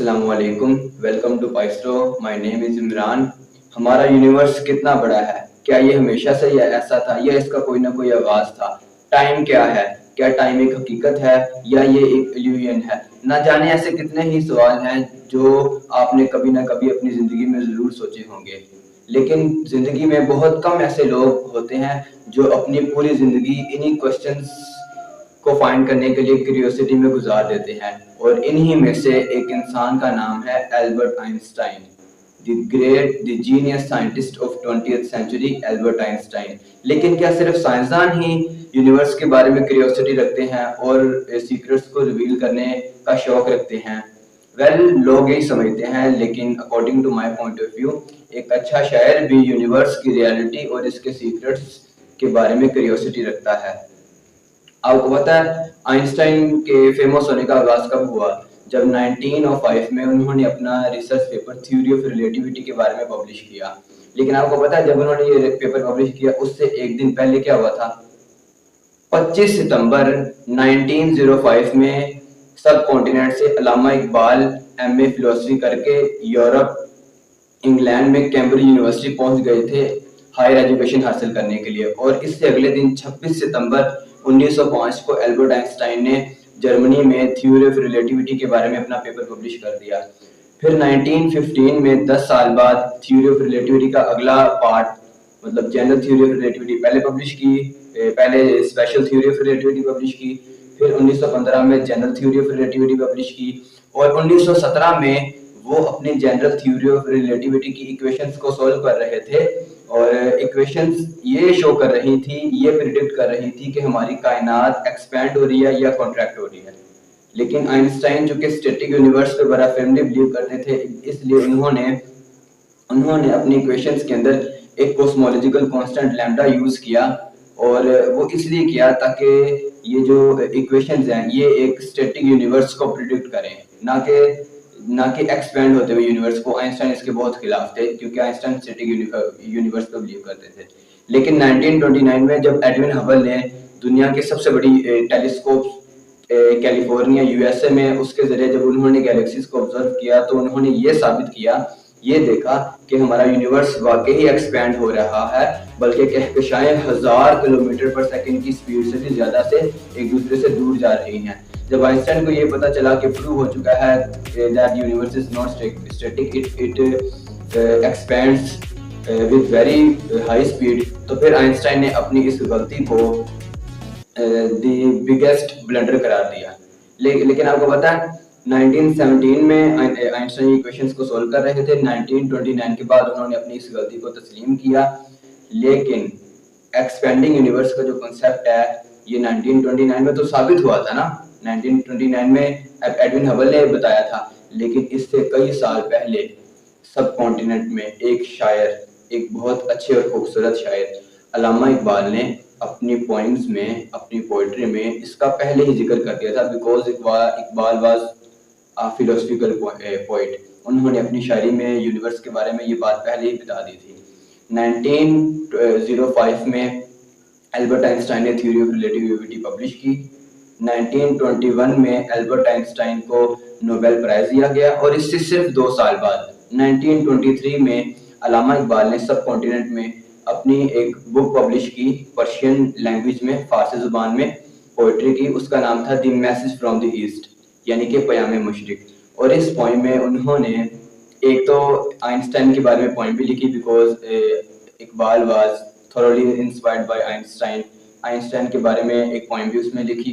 अस्सलाम वालेकुम, welcome to पाइस्टो। My name is Imran. हमारा यूनिवर्स कितना बड़ा है? क्या ये हमेशा से या ऐसा था या इसका कोई ना कोई आगाज था? टाइम क्या है? क्या टाइम एक हकीकत है या ये एक इल्यूजन है? ना जाने ऐसे कितने ही सवाल हैं जो आपने कभी ना कभी अपनी ज़िंदगी में ज़रूर सोचे होंगे, लेकिन ज़िंदगी में बहुत कम ऐसे लोग होते हैं जो अपनी पूरी ज़िंदगी इन्हीं क्वेश्चंस को फाइंड करने के लिए क्यूरियोसिटी में गुजार देते हैं, और इन्हीं में से एक इंसान का नाम है Albert Einstein, the great the genius scientist of 20th century, Albert Einstein. लेकिन क्या सिर्फ साइंसदान ही यूनिवर्स के बारे में क्यूरियोसिटी रखते हैं और सीक्रेट्स को रिवील करने का शौक रखते हैं? वेल, लोग यही समझते हैं, लेकिन according to my point of view एक अच्छा शायर भी यूनिवर्स की रियलिटी और इसके सीक्रेट्स के बारे में क्यूरियोसिटी रखता है। आपको पता है आइंस्टाइन के फेमस होने का आगाज कब हुआ? जब 1905 में उन्होंने अपना research paper theory of relativity के बारे में पब्लिश किया। लेकिन आपको पता है जब उन्होंने ये पेपर पब्लिश किया उससे एक दिन पहले क्या हुआ था? 25 सितंबर 1905 में सब कॉन्टिनेंट से अल्लामा इकबाल एमए फिलोसफी करके यूरोप इंग्लैंड में कैम्ब्रिज यूनिवर्सिटी पहुंच गए थे हायर एजुकेशन हासिल करने के लिए। और इससे अगले दिन 26 सितंबर 1905 को एल्बर्ट आइंस्टाइन ने जर्मनी में थ्योरी ऑफ रिलेटिविटी के बारे में अपना पेपर पब्लिश कर दिया। फिर 1915 में 10 साल बाद थ्योरी ऑफ रिलेटिविटी का अगला पार्ट मतलब जनरल थ्योरी ऑफ रिलेटिविटी पहले पब्लिश की, पहले special theory of relativity publish की, फिर 1915 में general theory of relativity publish की, और 1917 में वो अपनी जनरल थ्योरी ऑफ रिलेटिविटी की इक्वेशंस को सॉल्व कर रहे थे, और इक्वेशंस ये शो कर रही थी, ये प्रिडिक्ट कर रही थी कि हमारी कायनात एक्सपैंड हो रही है या कॉन्ट्रैक्ट हो रही है। लेकिन आइंस्टाइन जो कि स्टैटिक यूनिवर्स पे बड़ा फर्मली बिलीव करते थे, इसलिए उन्होंने अपनी इक्वेशंस के अंदर एक कॉस्मोलॉजिकल कांस्टेंट लैम्डा यूज किया, और वो इसलिए किया ताकि ये जो इक्वेशंस हैं ये एक स्टैटिक यूनिवर्स को प्रिडिक्ट करें, ना कि एक्सपैंड होते हुए यूनिवर्स को। आइंस्टाइन इसके बहुत खिलाफ थे क्योंकि आइंस्टाइन स्टैटिक यूनिवर्स पर बिलीव करते थे। लेकिन 1929 में जब एडविन हबल ने दुनिया की सबसे बड़ी टेलीस्कोप कैलिफोर्निया यूएसए में उसके जरिए जब उन्होंने गैलेक्सीज को ऑब्जर्व किया, तो उन्होंने ये साबित किया, ये देखा कि हमारा यूनिवर्स वाकई ही एक्सपैंड हो रहा है, बल्कि कहकशाएं 1000 किलोमीटर पर सेकंड की स्पीड से भी ज्यादा से एक दूसरे से दूर जा रही हैं। जब आइंस्टाइन को ये पता चला कि प्रूव हो चुका है that universe is not static, it expands with very high speed, तो फिर आइंस्टाइन ने अपनी इस गलती को द बिगेस्ट ब्लंडर करार दिया। लेकिन आपको पता है 1917 में आइंस्टाइन इक्वेशंस को सोल्व कर रहे थे। 1929 के बाद उन्होंने अपनी इस गलती को तस्लीम किया। लेकिन एक्सपेंडिंग यूनिवर्स का जो कॉन्सेप्ट है ये 1929 में तो साबित हुआ था ना, 1929 में एडविन हबल ने बताया था। लेकिन इससे कई साल पहले सब कॉन्टिनेंट में एक शायर, एक बहुत अच्छे और खूबसूरत शायर अल्लामा इकबाल ने अपनी पोइम्स में, अपनी पोइट्री में इसका पहले ही जिक्र कर दिया था, because Iqbal was a philosophical poet. उन्होंने अपनी शायरी में यूनिवर्स के बारे में ये बात पहले ही बता दी थी। 1905 में एल्बर्ट आइंस्टाइन ने थ्योरी ऑफ रिलेटिविटी पब्लिश की। 1921 में एल्बर्ट आइंस्टाइन को नोबेल प्राइज दिया गया, और इससे सिर्फ 2 साल बाद 1923 में अल्लामा इकबाल ने सब कॉन्टिनेंट में अपनी एक बुक पब्लिश की, पर्शियन लैंग्वेज में, फारसी जुबान में पोइट्री की। उसका नाम था the message from the east, यानी कि पयाम मशरिक। और इस पोइम में उन्होंने एक तो आइंस्टाइन के बारे में पोइम भी लिखी, because Iqbal was thoroughly inspired by Einstein. Einstein के बारे में एक पोइम भी उसमें लिखी,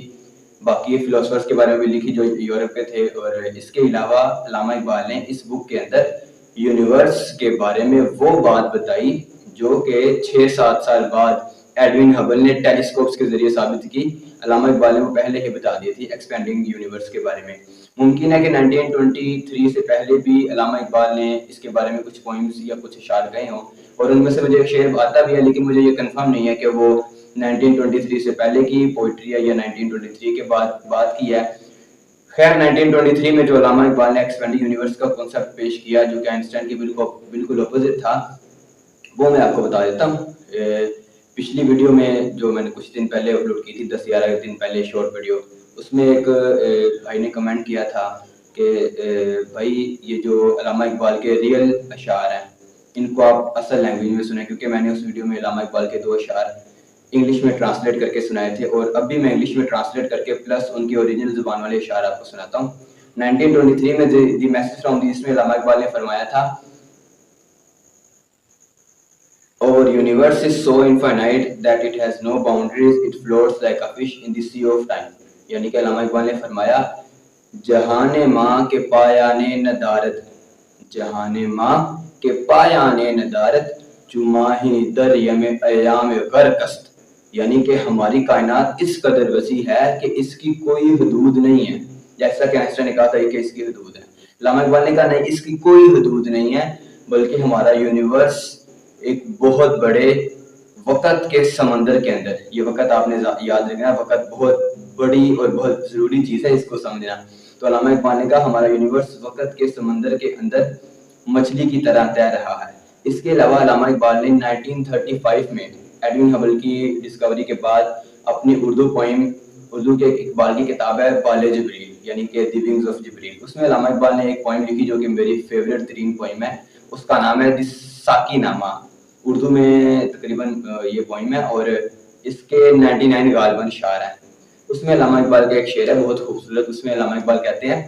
बाकी फिलोसफर्स के बारे में भी लिखी जो यूरोप के थे। और इसके अलावा अल्लामा इकबाल ने इस बुक के अंदर यूनिवर्स के बारे में वो बात बताई जो कि 6-7 साल बाद एडविन हबल ने टेलीस्कोप्स के जरिए साबित की। अल्लामा इकबाल ने वो पहले ही बता दी थी एक्सपेंडिंग यूनिवर्स के बारे में। मुमकिन है कि 1923 से पहले भी अल्लामा इकबाल ने इसके बारे में कुछ पोइम्स या कुछ इशार कहे हों, और उनमें से मुझे एक शेर आता भी है, लेकिन मुझे ये कंफर्म नहीं है कि वो 1923 से पहले की पोइट्री है या 1923 के बाद बात की है। खैर 1923 में जो अल्लामा इकबाल ने एक्सपेंडिंग यूनिवर्स का कॉन्सेप्ट पेश किया, जो कि आइंस्टाइन के बिल्कुल अपोजिट था, वो मैं आपको बता देता हूँ। पिछली वीडियो में जो मैंने कुछ दिन पहले अपलोड की थी, 10-11 दिन पहले, शॉर्ट वीडियो, उसमें एक भाई ने कमेंट किया था کہ بھائی یہ جو علامہ اقبال کے ریئل اشعار ہیں ان کو آپ اصل لینگویج میں سنیں، کیونکہ میں نے اس ویڈیو میں علامہ اقبال کے 2 اشعار انگلش میں ٹرانسلیٹ کر کے سنائے تھے، اور اب بھی میں انگلش میں ٹرانسلیٹ کر کے پلس ان کی اوریجنل زبان والے اشعار آپ کو سناتا ہوں۔ 1923 میں the message from the east میں علامہ اقبال نے فرمایا تھا Our universe is so infinite that it has no boundaries, it floats like a fish in the sea of time. یعنی کہ علامہ اقبال نے فرمایا جہان ماں کے پایان ندارت، جہان ماں کے پایان ندارت چماہی در یم ایام غرقست، یعنی کہ ہماری کائنات اس قدر وسیع ہے کہ اس کی کوئی حدود نہیں ہے، جیسا کہ آئنسٹائن نے کہا تھا کہ اس کی حدود ہے، علامہ اقبال نے کہا نہیں، اس کی کوئی حدود نہیں ہے، بلکہ ہمارا یونیورس ایک بہت بڑے وقت کے سمندر کے اندر، یہ وقت آپ نے یاد رکھنا، وقت بہت بڑی اور بہت ضروری چیز ہے، اس کو سمجھنا۔ تو علامہ اقبال نے کہا ہمارا یونیورس وقت کے سمندر کے اندر مچھلی کی طرح تیر رہا ہے۔ اس کے علاوہ علامہ اقبال نے 1935 میں ایڈون ہبل کی ڈسکوری کے بعد اپنی اردو کے اقبال کی کتاب ہے بال جبریل، یعنی کہ دی ونگز آف جبریل، اس میں علامہ اقبال نے ایک پوائم لکھی جو کہ میری فیوریٹ ترین پوائم ہے، اس کا نام ہے دی ساکی نامہ، اردو میں تقریباً یہ پوائم ہے، اور اس کے 99 غالباً اشعار ہیں۔ اس میں علامہ اقبال کا ایک شعر ہے بہت خوبصورت، اس میں علامہ اقبال کہتے ہیں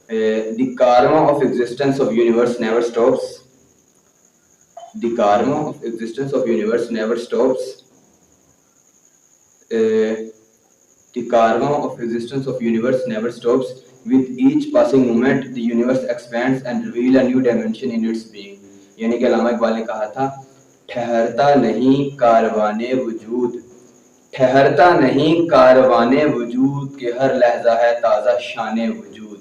The karma of existence of universe never stops. The karma of existence of universe never stops. The karma of existence of universe never stops. With each passing moment, the universe expands and reveal a new dimension in its being. یعنی کہ علامہ اقبال نے کہا تھا ٹھہرتا نہیں کاروان وجود، ٹھہرتا نہیں کاروان وجود، کہ ہر لحظہ ہے تازہ شان وجود۔